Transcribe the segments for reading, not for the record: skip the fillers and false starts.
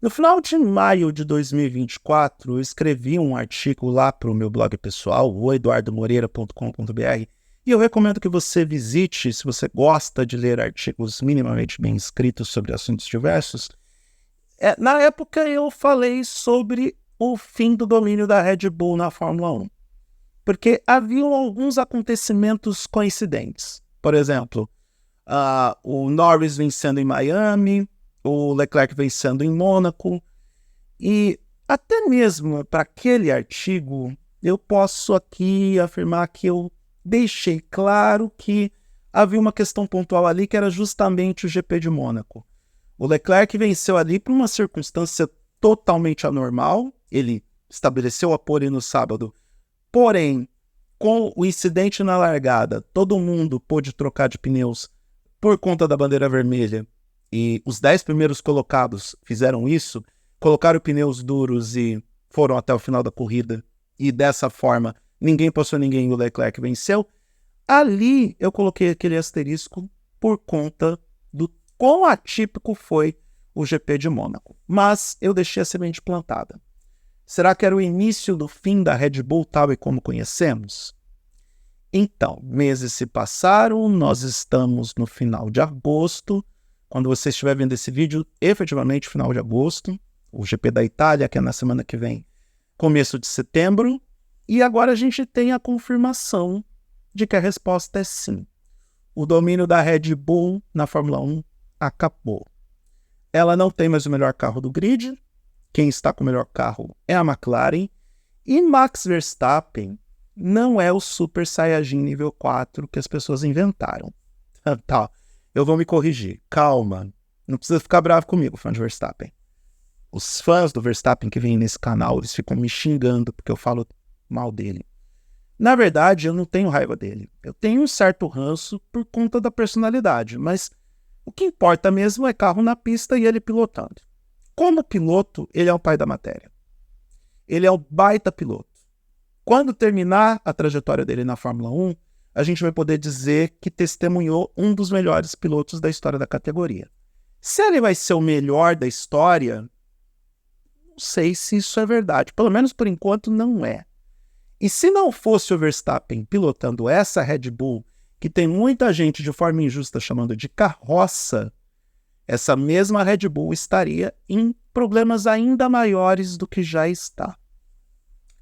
No final de maio de 2024, eu escrevi um artigo lá para o meu blog pessoal, o eduardomoreira.com.br, e eu recomendo que você visite, se você gosta de ler artigos minimamente bem escritos sobre assuntos diversos. Na época, eu falei sobre o fim do domínio da Red Bull na Fórmula 1, porque haviam alguns acontecimentos coincidentes. Por exemplo, o Norris vencendo em Miami, o Leclerc vencendo em Mônaco, e até mesmo para aquele artigo, eu posso aqui afirmar que eu deixei claro que havia uma questão pontual ali, que era justamente o GP de Mônaco. O Leclerc venceu ali por uma circunstância totalmente anormal, ele estabeleceu a pole no sábado, porém, com o incidente na largada, todo mundo pôde trocar de pneus por conta da bandeira vermelha, e os 10 primeiros colocados fizeram isso, colocaram pneus duros e foram até o final da corrida, e dessa forma ninguém passou ninguém e o Leclerc venceu. Ali eu coloquei aquele asterisco por conta do quão atípico foi o GP de Mônaco. Mas eu deixei a semente plantada. Será que era o início do fim da Red Bull tal e como conhecemos? Então, meses se passaram, nós estamos no final de agosto. Quando você estiver vendo esse vídeo, efetivamente final de agosto, o GP da Itália, que é na semana que vem, começo de setembro, e agora a gente tem a confirmação de que a resposta é sim. O domínio da Red Bull na Fórmula 1 acabou. Ela não tem mais o melhor carro do grid, quem está com o melhor carro é a McLaren, e Max Verstappen não é o Super Saiyajin nível 4 que as pessoas inventaram. Tá, eu vou me corrigir, calma, não precisa ficar bravo comigo, fã de Verstappen. Os fãs do Verstappen que vêm nesse canal, eles ficam me xingando porque eu falo mal dele. Na verdade, eu não tenho raiva dele. Eu tenho um certo ranço por conta da personalidade, mas o que importa mesmo é carro na pista e ele pilotando. Como piloto, ele é o pai da matéria. Ele é o baita piloto. Quando terminar a trajetória dele na Fórmula 1, a gente vai poder dizer que testemunhou um dos melhores pilotos da história da categoria. Se ele vai ser o melhor da história, não sei se isso é verdade. Pelo menos por enquanto não é. E se não fosse o Verstappen pilotando essa Red Bull, que tem muita gente de forma injusta chamando de carroça, essa mesma Red Bull estaria em problemas ainda maiores do que já está.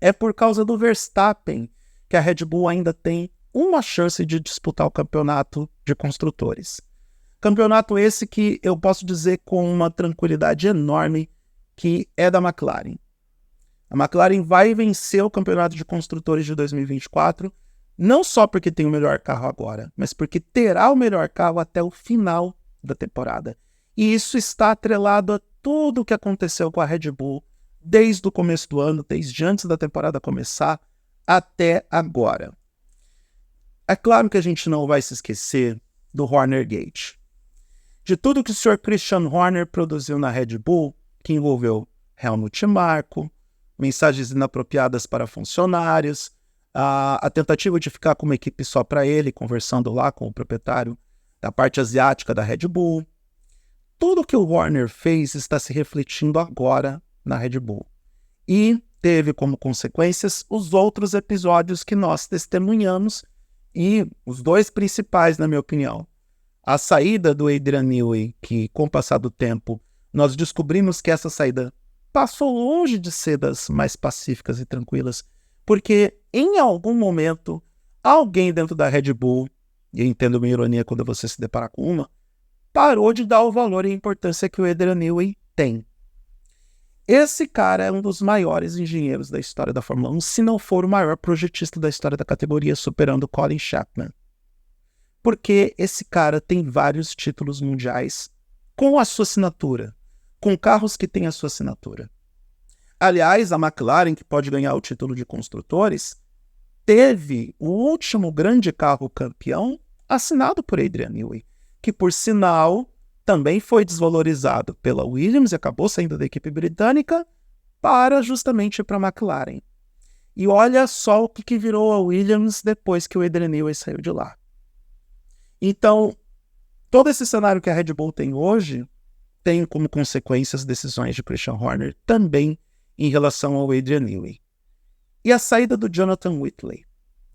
É por causa do Verstappen que a Red Bull ainda tem uma chance de disputar o campeonato de construtores. Campeonato esse que eu posso dizer com uma tranquilidade enorme que é da McLaren. A McLaren vai vencer o campeonato de construtores de 2024, não só porque tem o melhor carro agora, mas porque terá o melhor carro até o final da temporada. E isso está atrelado a tudo o que aconteceu com a Red Bull desde o começo do ano, desde antes da temporada começar até agora. É claro que a gente não vai se esquecer do Horner Gate. De tudo que o Sr. Christian Horner produziu na Red Bull, que envolveu Helmut Marko, mensagens inapropriadas para funcionários, a tentativa de ficar com uma equipe só para ele, conversando lá com o proprietário da parte asiática da Red Bull. Tudo que o Horner fez está se refletindo agora na Red Bull. E teve como consequências os outros episódios que nós testemunhamos, e os dois principais, na minha opinião. A saída do Adrian Newey, que com o passar do tempo nós descobrimos que essa saída passou longe de ser das mais pacíficas e tranquilas, porque em algum momento alguém dentro da Red Bull, e eu entendo uma ironia quando você se depara com uma, parou de dar o valor e a importância que o Adrian Newey tem. Esse cara é um dos maiores engenheiros da história da Fórmula 1, se não for o maior projetista da história da categoria, superando Colin Chapman. Porque esse cara tem vários títulos mundiais com a sua assinatura, com carros que têm a sua assinatura. Aliás, a McLaren, que pode ganhar o título de construtores, teve o último grande carro campeão assinado por Adrian Newey, que, por sinal, também foi desvalorizado pela Williams e acabou saindo da equipe britânica para justamente para a McLaren. E olha só o que virou a Williams depois que o Adrian Newey saiu de lá. Então, todo esse cenário que a Red Bull tem hoje tem como consequência as decisões de Christian Horner também em relação ao Adrian Newey. E a saída do Jonathan Whitley,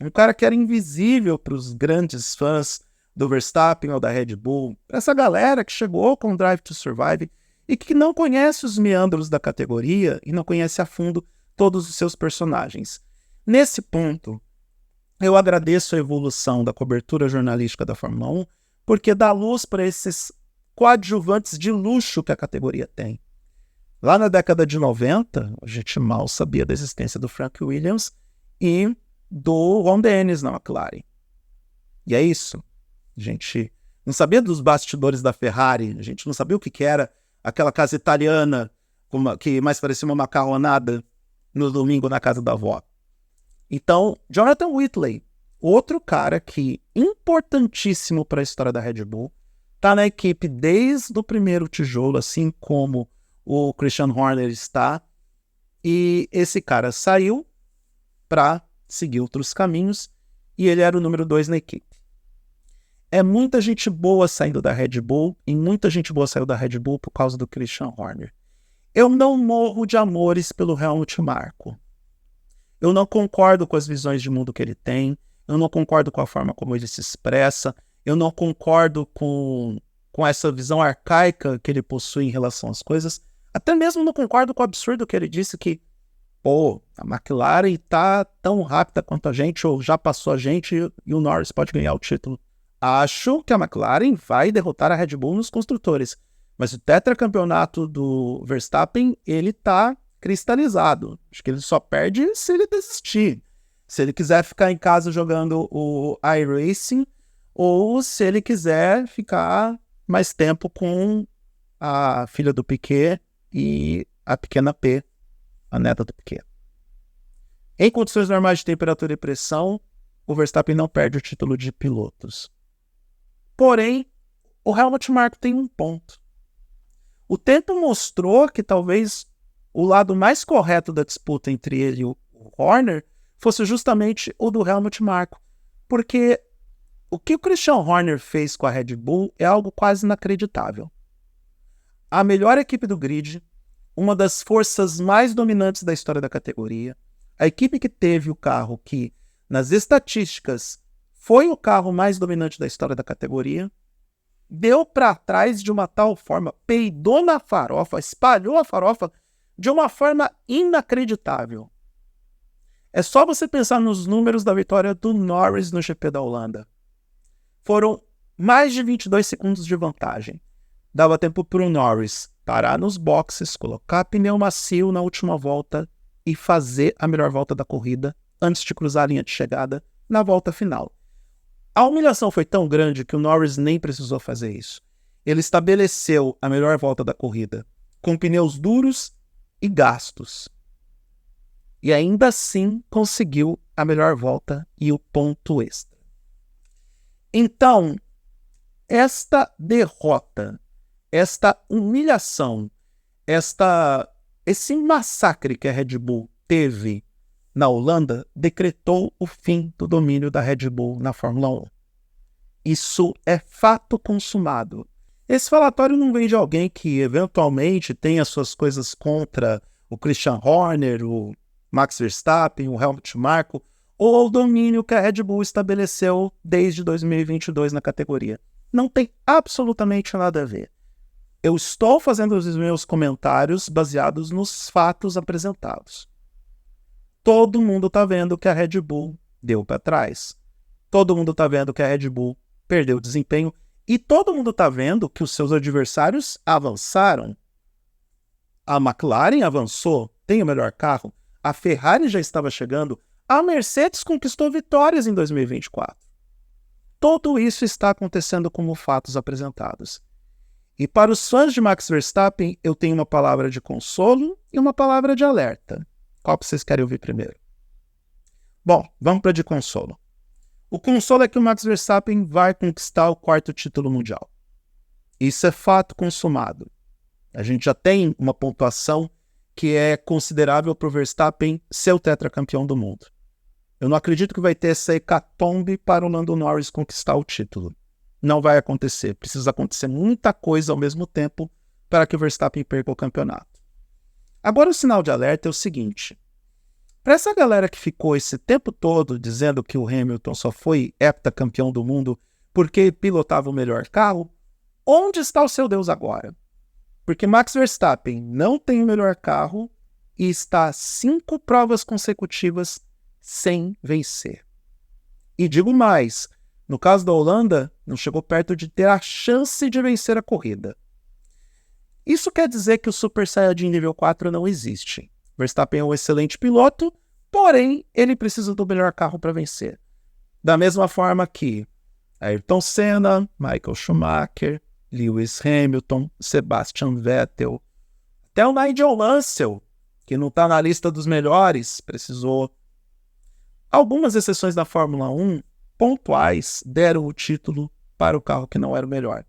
um cara que era invisível para os grandes fãs do Verstappen ou da Red Bull, para essa galera que chegou com o Drive to Survive e que não conhece os meandros da categoria e não conhece a fundo todos os seus personagens. Nesse ponto, eu agradeço a evolução da cobertura jornalística da Fórmula 1, porque dá luz para esses coadjuvantes de luxo que a categoria tem. Lá na década de 90, a gente mal sabia da existência do Frank Williams e do Ron Dennis na McLaren. E é isso. A gente não sabia dos bastidores da Ferrari, a gente não sabia o que era aquela casa italiana que mais parecia uma macarronada no domingo na casa da avó. Então, Jonathan Whitley, outro cara que importantíssimo para a história da Red Bull, está na equipe desde o primeiro tijolo, assim como o Christian Horner está, e esse cara saiu para seguir outros caminhos e ele era o número 2 na equipe. É muita gente boa saindo da Red Bull e muita gente boa saiu da Red Bull por causa do Christian Horner. Eu não morro de amores pelo Helmut Marko. Eu não concordo com as visões de mundo que ele tem, eu não concordo com a forma como ele se expressa, eu não concordo com essa visão arcaica que ele possui em relação às coisas, até mesmo não concordo com o absurdo que ele disse que, a McLaren tá tão rápida quanto a gente, ou já passou a gente, e o Norris pode ganhar o título. Acho que a McLaren vai derrotar a Red Bull nos construtores, mas o tetracampeonato do Verstappen, ele tá cristalizado. Acho que ele só perde se ele desistir. Se ele quiser ficar em casa jogando o iRacing, ou se ele quiser ficar mais tempo com a filha do Piquet e a pequena P, a neta do Piquet. Em condições normais de temperatura e pressão, o Verstappen não perde o título de pilotos. Porém, o Helmut Marko tem um ponto. O tempo mostrou que talvez o lado mais correto da disputa entre ele e o Horner fosse justamente o do Helmut Marko. Porque o que o Christian Horner fez com a Red Bull é algo quase inacreditável. A melhor equipe do grid, uma das forças mais dominantes da história da categoria, a equipe que teve o carro que, nas estatísticas, foi o carro mais dominante da história da categoria, deu para trás de uma tal forma, peidou na farofa, espalhou a farofa de uma forma inacreditável. É só você pensar nos números da vitória do Norris no GP da Holanda. Foram mais de 22 segundos de vantagem. Dava tempo para o Norris parar nos boxes, colocar pneu macio na última volta e fazer a melhor volta da corrida antes de cruzar a linha de chegada na volta final. A humilhação foi tão grande que o Norris nem precisou fazer isso. Ele estabeleceu a melhor volta da corrida, com pneus duros e gastos. E ainda assim conseguiu a melhor volta e o ponto extra. Então, esta derrota, esta humilhação, esse massacre que a Red Bull teve na Holanda decretou o fim do domínio da Red Bull na Fórmula 1. Isso é fato consumado. Esse falatório não vem de alguém que eventualmente tem as suas coisas contra o Christian Horner, o Max Verstappen, o Helmut Marko, ou o domínio que a Red Bull estabeleceu desde 2022 na categoria. Não tem absolutamente nada a ver. Eu estou fazendo os meus comentários baseados nos fatos apresentados. Todo mundo está vendo que a Red Bull deu para trás. Todo mundo está vendo que a Red Bull perdeu desempenho. E todo mundo está vendo que os seus adversários avançaram. A McLaren avançou, tem o melhor carro. A Ferrari já estava chegando. A Mercedes conquistou vitórias em 2024. Tudo isso está acontecendo como fatos apresentados. E para os fãs de Max Verstappen, eu tenho uma palavra de consolo e uma palavra de alerta. Qual que vocês querem ouvir primeiro? Bom, vamos para de consolo. O consolo é que o Max Verstappen vai conquistar o 4º título mundial. Isso é fato consumado. A gente já tem uma pontuação que é considerável para o Verstappen ser o tetracampeão do mundo. Eu não acredito que vai ter essa hecatombe para o Lando Norris conquistar o título. Não vai acontecer. Precisa acontecer muita coisa ao mesmo tempo para que o Verstappen perca o campeonato. Agora o sinal de alerta é o seguinte: para essa galera que ficou esse tempo todo dizendo que o Hamilton só foi heptacampeão do mundo porque pilotava o melhor carro, onde está o seu Deus agora? Porque Max Verstappen não tem o melhor carro e está 5 provas consecutivas sem vencer. E digo mais, no caso da Holanda, não chegou perto de ter a chance de vencer a corrida. Isso quer dizer que o Super Saiyajin nível 4 não existe. Verstappen é um excelente piloto, porém ele precisa do melhor carro para vencer. Da mesma forma que Ayrton Senna, Michael Schumacher, Lewis Hamilton, Sebastian Vettel, até o Nigel Mansell, que não está na lista dos melhores, precisou. Algumas exceções da Fórmula 1 pontuais deram o título para o carro que não era o melhor.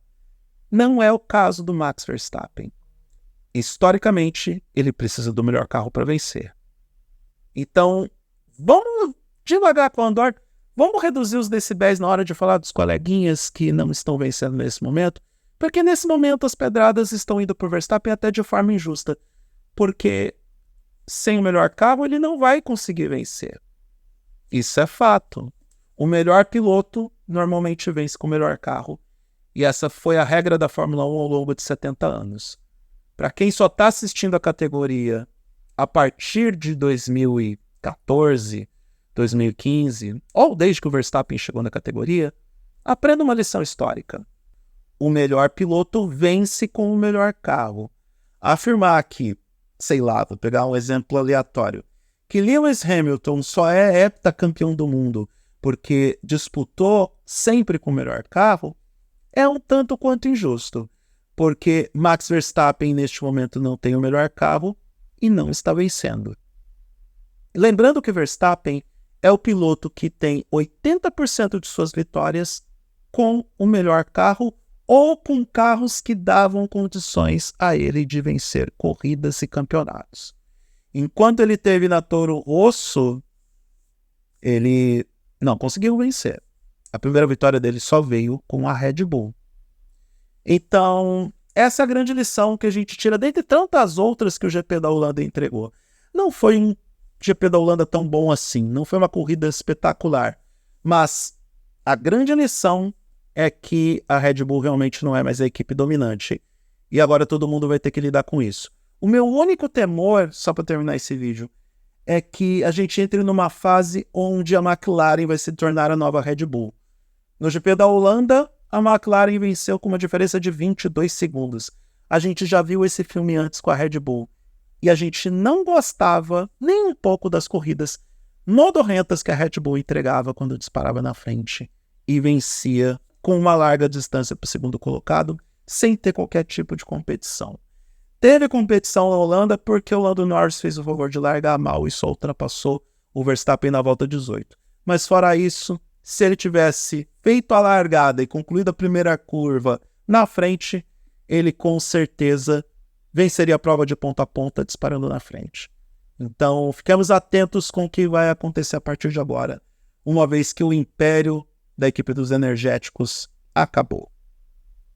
Não é o caso do Max Verstappen. Historicamente, ele precisa do melhor carro para vencer. Então, vamos devagar com o Andor, vamos reduzir os decibéis na hora de falar dos coleguinhas que não estão vencendo nesse momento, porque nesse momento as pedradas estão indo para o Verstappen até de forma injusta, porque sem o melhor carro ele não vai conseguir vencer. Isso é fato. O melhor piloto normalmente vence com o melhor carro. E essa foi a regra da Fórmula 1 ao longo de 70 anos. Para quem só está assistindo a categoria a partir de 2014, 2015, ou desde que o Verstappen chegou na categoria, aprenda uma lição histórica. O melhor piloto vence com o melhor carro. Afirmar que, sei lá, vou pegar um exemplo aleatório, que Lewis Hamilton só é heptacampeão do mundo porque disputou sempre com o melhor carro, é um tanto quanto injusto, porque Max Verstappen neste momento não tem o melhor carro e não está vencendo. Lembrando que Verstappen é o piloto que tem 80% de suas vitórias com o melhor carro ou com carros que davam condições a ele de vencer corridas e campeonatos. Enquanto ele teve na Toro Rosso, ele não conseguiu vencer. A primeira vitória dele só veio com a Red Bull. Então, essa é a grande lição que a gente tira, dentre tantas outras que o GP da Holanda entregou. Não foi um GP da Holanda tão bom assim, não foi uma corrida espetacular, mas a grande lição é que a Red Bull realmente não é mais a equipe dominante. E agora todo mundo vai ter que lidar com isso. O meu único temor, só para terminar esse vídeo, é que a gente entre numa fase onde a McLaren vai se tornar a nova Red Bull. No GP da Holanda, a McLaren venceu com uma diferença de 22 segundos. A gente já viu esse filme antes com a Red Bull. E a gente não gostava nem um pouco das corridas modorrentas que a Red Bull entregava quando disparava na frente e vencia com uma larga distância para o segundo colocado, sem ter qualquer tipo de competição. Teve competição na Holanda porque o Lando Norris fez o favor de largar mal e só ultrapassou o Verstappen na volta 18. Mas fora isso, se ele tivesse feito a largada e concluído a primeira curva na frente, ele com certeza venceria a prova de ponta a ponta disparando na frente. Então, ficamos atentos com o que vai acontecer a partir de agora, uma vez que o império da equipe dos energéticos acabou.